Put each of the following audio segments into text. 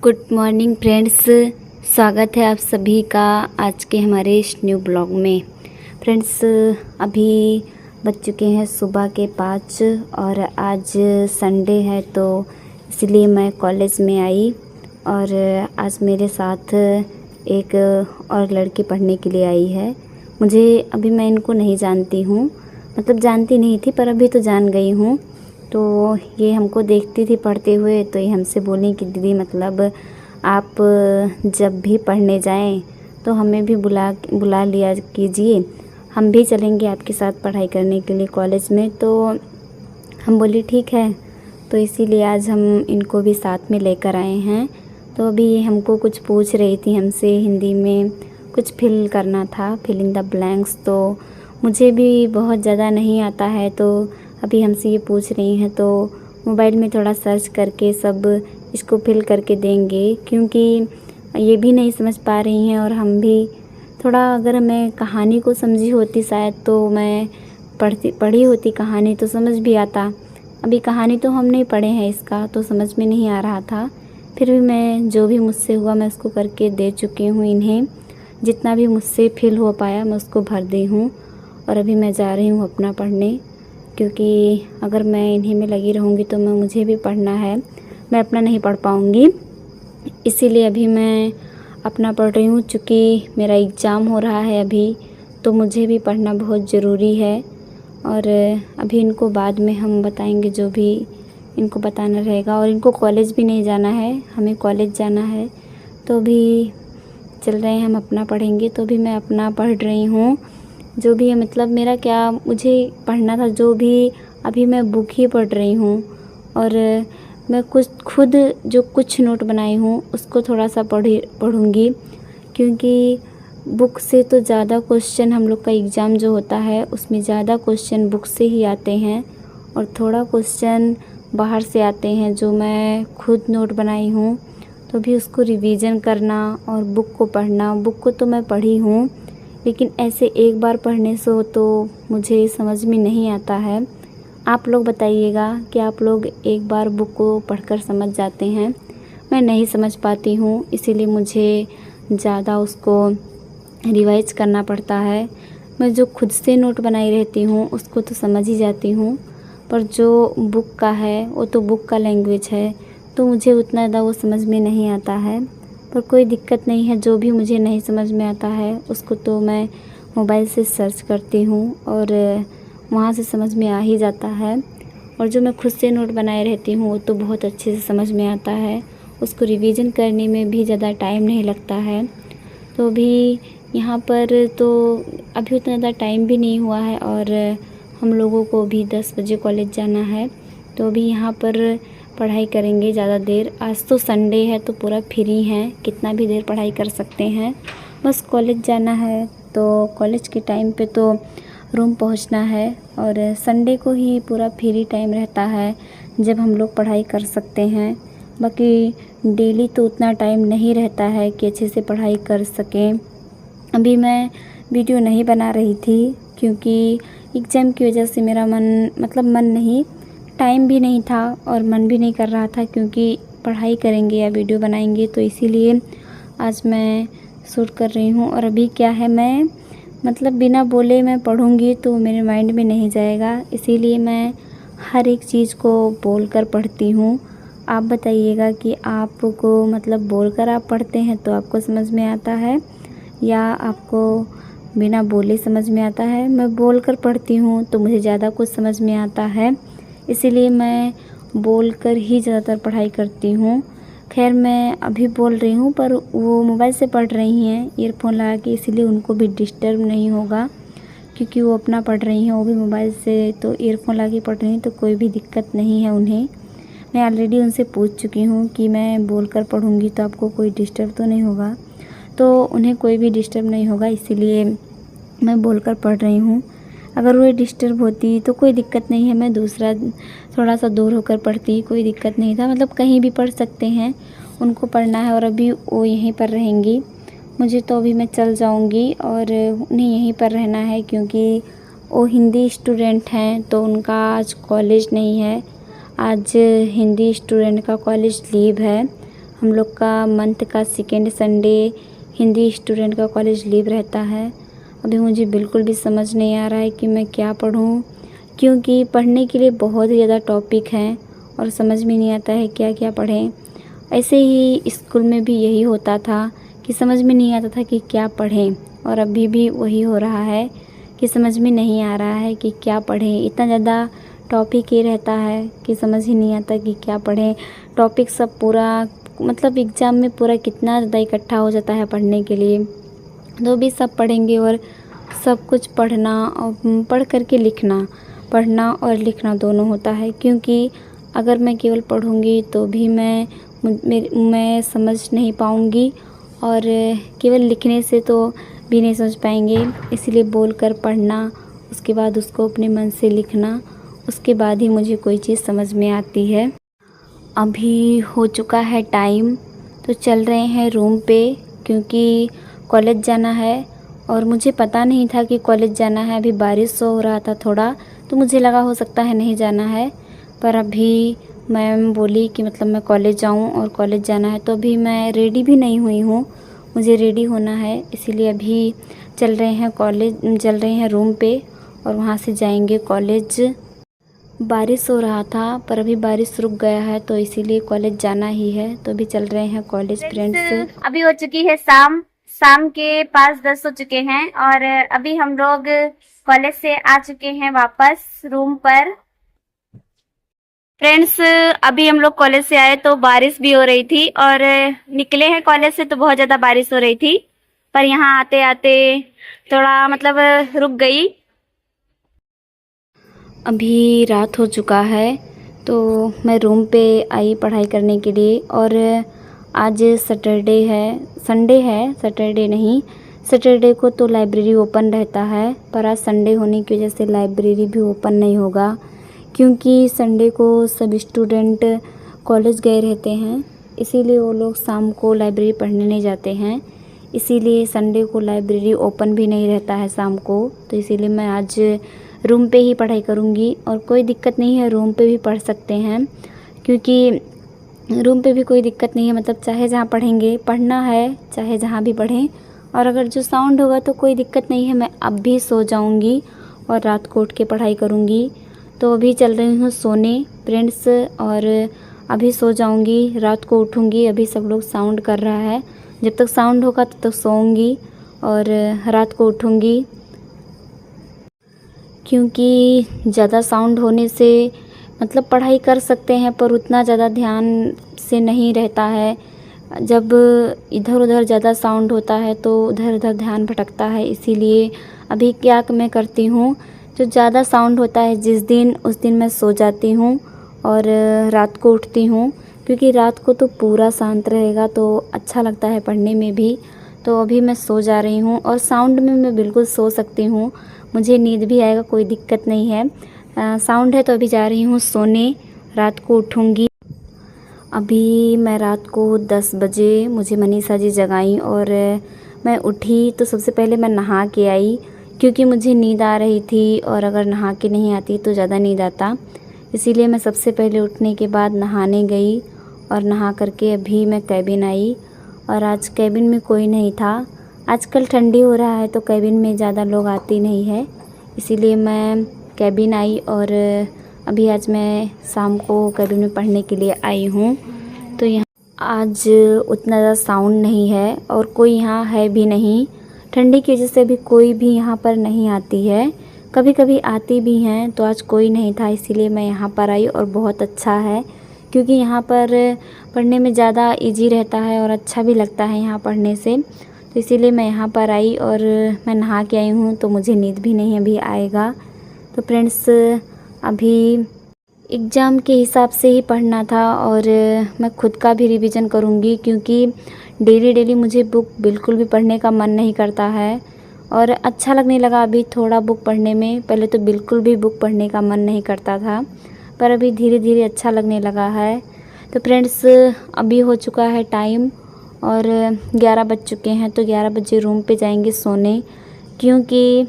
Good morning friends, स्वागत है आप सभी का आज के हमारे इस न्यू ब्लॉग में। फ्रेंड्स, अभी बज चुके हैं सुबह के 5 और आज संडे है तो इसलिए मैं कॉलेज में आई और आज मेरे साथ एक और लड़की पढ़ने के लिए आई है। अभी मैं इनको नहीं जानती हूँ, मतलब जानती नहीं थी पर अभी तो जान गई हूँ। तो ये हमको देखती थी पढ़ते हुए, तो ये हमसे बोली कि दीदी मतलब आप जब भी पढ़ने जाएं तो हमें भी बुला लिया कीजिए, हम भी चलेंगे आपके साथ पढ़ाई करने के लिए कॉलेज में। तो हम बोली ठीक है, तो इसीलिए आज हम इनको भी साथ में लेकर आए हैं। तो अभी ये हमको कुछ पूछ रही थी हमसे, हिंदी में कुछ फिल करना था, फिल इन द ब्लैंक्स। तो मुझे भी बहुत ज़्यादा नहीं आता है, तो अभी हमसे ये पूछ रही हैं। तो मोबाइल में थोड़ा सर्च करके सब इसको फिल करके देंगे, क्योंकि ये भी नहीं समझ पा रही हैं और हम भी थोड़ा, अगर मैं कहानी को समझी होती शायद तो मैं पढ़ी होती कहानी तो समझ भी आता। अभी कहानी तो हम नहीं पढ़े हैं इसका, तो समझ में नहीं आ रहा था। फिर भी मैं जो भी मुझसे हुआ मैं उसको करके दे चुकी हूँ इन्हें, जितना भी मुझसे फिल हो पाया मैं उसको भर दी हूँ। और अभी मैं जा रही हूँ अपना पढ़ने, क्योंकि अगर मैं इन्हीं में लगी रहूँगी तो मुझे भी पढ़ना है, मैं अपना नहीं पढ़ पाऊँगी। इसीलिए अभी मैं अपना पढ़ रही हूँ। चूँकि मेरा एग्ज़ाम हो रहा है अभी, तो मुझे भी पढ़ना बहुत ज़रूरी है। और अभी इनको बाद में हम बताएंगे जो भी इनको बताना रहेगा। और इनको कॉलेज भी नहीं जाना है, हमें कॉलेज जाना है, तो भी चल रहे हैं हम अपना पढ़ेंगे। तो भी मैं अपना पढ़ रही हूँ, जो भी है मतलब मेरा क्या मुझे पढ़ना था, जो भी अभी मैं बुक ही पढ़ रही हूँ। और मैं खुद जो कुछ नोट बनाई हूँ उसको थोड़ा सा पढ़ूँगी, क्योंकि बुक से तो ज़्यादा क्वेश्चन हम लोग का एग्ज़ाम जो होता है उसमें ज़्यादा क्वेश्चन बुक से ही आते हैं और थोड़ा क्वेश्चन बाहर से आते हैं जो मैं खुद नोट बनाई हूँ। तो भी उसको रिवीजन करना और बुक को पढ़ना, बुक को तो मैं पढ़ी हूँ लेकिन ऐसे एक बार पढ़ने से तो मुझे समझ में नहीं आता है। आप लोग बताइएगा कि आप लोग एक बार बुक को पढ़कर समझ जाते हैं? मैं नहीं समझ पाती हूँ, इसीलिए मुझे ज़्यादा उसको रिवाइज करना पड़ता है। मैं जो खुद से नोट बनाई रहती हूँ उसको तो समझ ही जाती हूँ, पर जो बुक का है वो तो बुक का लैंग्वेज है, तो मुझे उतना ज़्यादा वो समझ में नहीं आता है। पर कोई दिक्कत नहीं है, जो भी मुझे नहीं समझ में आता है उसको तो मैं मोबाइल से सर्च करती हूँ और वहाँ से समझ में आ ही जाता है। और जो मैं खुद से नोट बनाए रहती हूँ वो तो बहुत अच्छे से समझ में आता है, उसको रिवीजन करने में भी ज़्यादा टाइम नहीं लगता है। तो भी यहाँ पर तो अभी उतना ज़्यादा टाइम भी नहीं हुआ है और हम लोगों को भी 10 बजे कॉलेज जाना है, तो अभी यहाँ पर पढ़ाई करेंगे ज़्यादा देर। आज तो संडे है तो पूरा फ्री हैं, कितना भी देर पढ़ाई कर सकते हैं। बस कॉलेज जाना है, तो कॉलेज के टाइम पे तो रूम पहुंचना है और संडे को ही पूरा फ्री टाइम रहता है जब हम लोग पढ़ाई कर सकते हैं। बाकी डेली तो उतना टाइम नहीं रहता है कि अच्छे से पढ़ाई कर सकें। अभी मैं वीडियो नहीं बना रही थी क्योंकि एग्ज़ाम की वजह से मेरा मन नहीं, टाइम भी नहीं था और मन भी नहीं कर रहा था, क्योंकि पढ़ाई करेंगे या वीडियो बनाएंगे, तो इसीलिए आज मैं शूट कर रही हूँ। और अभी क्या है, मैं मतलब बिना बोले मैं पढ़ूँगी तो मेरे माइंड में नहीं जाएगा, इसीलिए मैं हर एक चीज़ को बोलकर पढ़ती हूँ। आप बताइएगा कि आपको मतलब बोलकर आप पढ़ते हैं तो आपको समझ में आता है या आपको बिना बोले समझ में आता है? मैं बोलकर पढ़ती हूँ तो मुझे ज़्यादा कुछ समझ में आता है, इसीलिए मैं बोलकर ही ज़्यादातर पढ़ाई करती हूँ। खैर मैं अभी बोल रही हूँ पर वो मोबाइल से पढ़ रही हैं ईयरफोन लगा के, इसीलिए उनको भी डिस्टर्ब नहीं होगा, क्योंकि वो अपना पढ़ रही हैं, वो भी मोबाइल से तो ईयरफोन लगा के पढ़ रही हैं, तो कोई भी दिक्कत नहीं है उन्हें। मैं ऑलरेडी उनसे पूछ चुकी हूँ कि मैं बोलकर पढ़ूँगी तो आपको कोई डिस्टर्ब तो नहीं होगा, तो उन्हें कोई भी डिस्टर्ब नहीं होगा, इसीलिए मैं बोलकर पढ़ रही हूँ। अगर वो डिस्टर्ब होती तो कोई दिक्कत नहीं है, मैं दूसरा थोड़ा सा दूर होकर पढ़ती, कोई दिक्कत नहीं था, मतलब कहीं भी पढ़ सकते हैं, उनको पढ़ना है। और अभी वो यहीं पर रहेंगी, मुझे तो अभी मैं चल जाऊंगी और उन्हें यहीं पर रहना है, क्योंकि वो हिंदी स्टूडेंट हैं तो उनका आज कॉलेज नहीं है, आज हिंदी स्टूडेंट का कॉलेज लीव है। हम लोग का मंथ का सेकेंड संडे हिंदी स्टूडेंट का कॉलेज लीव रहता है। अभी मुझे बिल्कुल भी समझ नहीं आ रहा है कि मैं क्या पढूं, क्योंकि पढ़ने के लिए बहुत ही ज़्यादा टॉपिक हैं और समझ में नहीं आता है क्या क्या पढ़ें। ऐसे ही स्कूल में भी यही होता था कि समझ में नहीं आता था कि क्या पढ़ें, और अभी भी वही हो रहा है कि समझ में नहीं आ रहा है कि क्या पढ़ें। इतना ज़्यादा टॉपिक ये रहता है कि समझ ही नहीं आता कि क्या पढ़ें। टॉपिक सब पूरा मतलब एग्ज़ाम में पूरा कितना ज़्यादा इकट्ठा हो जाता है पढ़ने के लिए, तो भी सब पढ़ेंगे। और सब कुछ पढ़ना और पढ़ कर के लिखना, पढ़ना और लिखना दोनों होता है, क्योंकि अगर मैं केवल पढ़ूंगी तो भी मैं समझ नहीं पाऊंगी, और केवल लिखने से तो भी नहीं समझ पाएंगे। इसीलिए बोलकर पढ़ना, उसके बाद उसको अपने मन से लिखना, उसके बाद ही मुझे कोई चीज़ समझ में आती है। अभी हो चुका है टाइम, तो चल रहे हैं रूम पे, क्योंकि कॉलेज जाना है। और मुझे पता नहीं था कि कॉलेज जाना है। अभी बारिश हो रहा था थोड़ा, तो मुझे लगा हो सकता है नहीं जाना है, पर अभी मैम बोली कि मतलब मैं कॉलेज जाऊं और कॉलेज जाना है। तो अभी मैं रेडी भी नहीं हुई हूँ, मुझे रेडी होना है, इसीलिए अभी चल रहे हैं रूम पे और वहाँ से जाएंगे कॉलेज। बारिश हो रहा था पर अभी बारिश रुक गया है, तो इसीलिए कॉलेज जाना ही है, तो अभी चल रहे हैं कॉलेज। फ्रेंड्स, अभी हो चुकी है शाम के 5:10 हो चुके हैं और अभी हम लोग कॉलेज से आ चुके हैं वापस रूम पर। फ्रेंड्स, अभी हम लोग कॉलेज से आए तो बारिश भी हो रही थी और निकले हैं कॉलेज से तो बहुत ज्यादा बारिश हो रही थी, पर यहाँ आते आते थोड़ा मतलब रुक गई। अभी रात हो चुका है, तो मैं रूम पे आई पढ़ाई करने के लिए। और आज संडे है, सैटरडे नहीं, सैटरडे को तो लाइब्रेरी ओपन रहता है, पर आज संडे होने की वजह से लाइब्रेरी भी ओपन नहीं होगा, क्योंकि संडे को सब स्टूडेंट कॉलेज गए रहते हैं, इसीलिए वो लोग शाम को लाइब्रेरी पढ़ने नहीं जाते हैं। इसीलिए संडे को लाइब्रेरी ओपन भी नहीं रहता है शाम को, तो इसीलिए मैं आज रूम पे ही पढ़ाई करूँगी। और कोई दिक्कत नहीं है, रूम पे भी पढ़ सकते हैं, क्योंकि रूम पे भी कोई दिक्कत नहीं है, मतलब चाहे जहाँ पढ़ेंगे, पढ़ना है चाहे जहाँ भी पढ़ें। और अगर जो साउंड होगा तो कोई दिक्कत नहीं है, मैं अब भी सो जाऊँगी और रात को उठ के पढ़ाई करूँगी। तो अभी चल रही हूँ सोने फ्रेंड्स, और अभी सो जाऊँगी, रात को उठूँगी। अभी सब लोग साउंड कर रहा है, जब तक साउंड होगा तब तक सोऊंगी और रात को उठूँगी, क्योंकि ज़्यादा साउंड होने से मतलब पढ़ाई कर सकते हैं पर उतना ज़्यादा ध्यान से नहीं रहता है। जब इधर उधर ज़्यादा साउंड होता है तो उधर उधर ध्यान भटकता है। इसीलिए अभी क्या मैं करती हूँ, जो ज़्यादा साउंड होता है उस दिन मैं सो जाती हूँ और रात को उठती हूँ, क्योंकि रात को तो पूरा शांत रहेगा तो अच्छा लगता है पढ़ने में भी। तो अभी मैं सो जा रही हूँ और साउंड में मैं बिल्कुल सो सकती हूँ, मुझे नींद भी आएगा, कोई दिक्कत नहीं है। साउंड है तो अभी जा रही हूँ सोने, रात को उठूँगी। अभी मैं रात को 10 बजे मुझे मनीषा जी जगाई और मैं उठी, तो सबसे पहले मैं नहा के आई, क्योंकि मुझे नींद आ रही थी और अगर नहा के नहीं आती तो ज़्यादा नींद आता। इसीलिए मैं सबसे पहले उठने के बाद नहाने गई और नहा करके अभी मैं कैबिन आई। और आज कैबिन में कोई नहीं था, आजकल ठंडी हो रहा है तो कैबिन में ज़्यादा लोग आती नहीं है, इसीलिए मैं कैबिन आई। और अभी आज मैं शाम को कैबिन में पढ़ने के लिए आई हूँ। तो यहाँ आज उतना ज़्यादा साउंड नहीं है और कोई यहाँ है भी नहीं, ठंडी की वजह से भी कोई भी यहाँ पर नहीं आती है, कभी कभी आती भी हैं, तो आज कोई नहीं था इसीलिए मैं यहाँ पर आई। और बहुत अच्छा है, क्योंकि यहाँ पर पढ़ने में ज़्यादा इजी रहता है और अच्छा भी लगता है यहाँ पढ़ने से, तो इसीलिए मैं यहाँ पर आई और मैं नहा के आई हूँ, तो मुझे नींद भी नहीं अभी आएगा। तो फ्रेंड्स, अभी एग्ज़ाम के हिसाब से ही पढ़ना था और मैं खुद का भी रिवीजन करूँगी, क्योंकि डेली मुझे बुक बिल्कुल भी पढ़ने का मन नहीं करता है और अच्छा लगने लगा अभी थोड़ा बुक पढ़ने में। पहले तो बिल्कुल भी बुक पढ़ने का मन नहीं करता था, पर अभी धीरे धीरे अच्छा लगने लगा है। तो फ्रेंड्स, अभी हो चुका है टाइम और 11 बज चुके हैं, तो 11 बजे रूम पे जाएंगे सोने, क्योंकि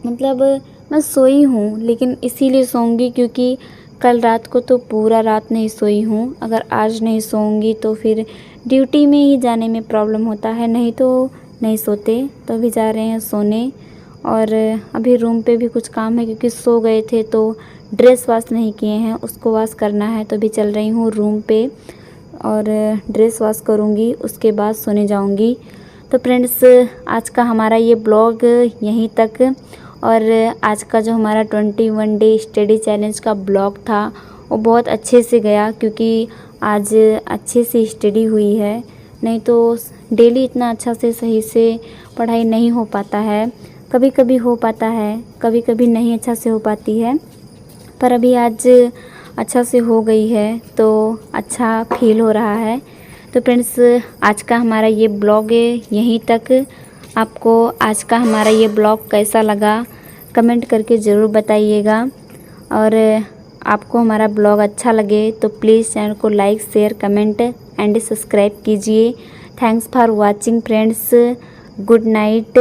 मतलब मैं सोई हूँ लेकिन इसीलिए सोऊंगी क्योंकि कल रात को तो पूरा रात नहीं सोई हूँ। अगर आज नहीं सोऊंगी तो फिर ड्यूटी में ही जाने में प्रॉब्लम होता है, नहीं तो नहीं सोते। तो अभी जा रहे हैं सोने। और अभी रूम पे भी कुछ काम है क्योंकि सो गए थे तो ड्रेस वॉश नहीं किए हैं, उसको वॉश करना है। तो अभी चल रही हूँ रूम पे और ड्रेस वॉश करूँगी, उसके बाद सोने जाऊँगी। तो फ्रेंड्स आज का हमारा ये ब्लॉग यहीं तक। और आज का जो हमारा 21 डे स्टडी चैलेंज का ब्लॉग था वो बहुत अच्छे से गया, क्योंकि आज अच्छे से स्टडी हुई है। नहीं तो डेली इतना अच्छा से सही से पढ़ाई नहीं हो पाता है। कभी कभी हो पाता है, कभी कभी नहीं अच्छा से हो पाती है, पर अभी आज अच्छा से हो गई है तो अच्छा फील हो रहा है। तो फ्रेंड्स आज का हमारा ये ब्लॉग यहीं तक। आपको आज का हमारा ये ब्लॉग कैसा लगा कमेंट करके ज़रूर बताइएगा। और आपको हमारा ब्लॉग अच्छा लगे तो प्लीज़ चैनल को like share comment and subscribe कीजिए। Thanks for watching friends. Good night.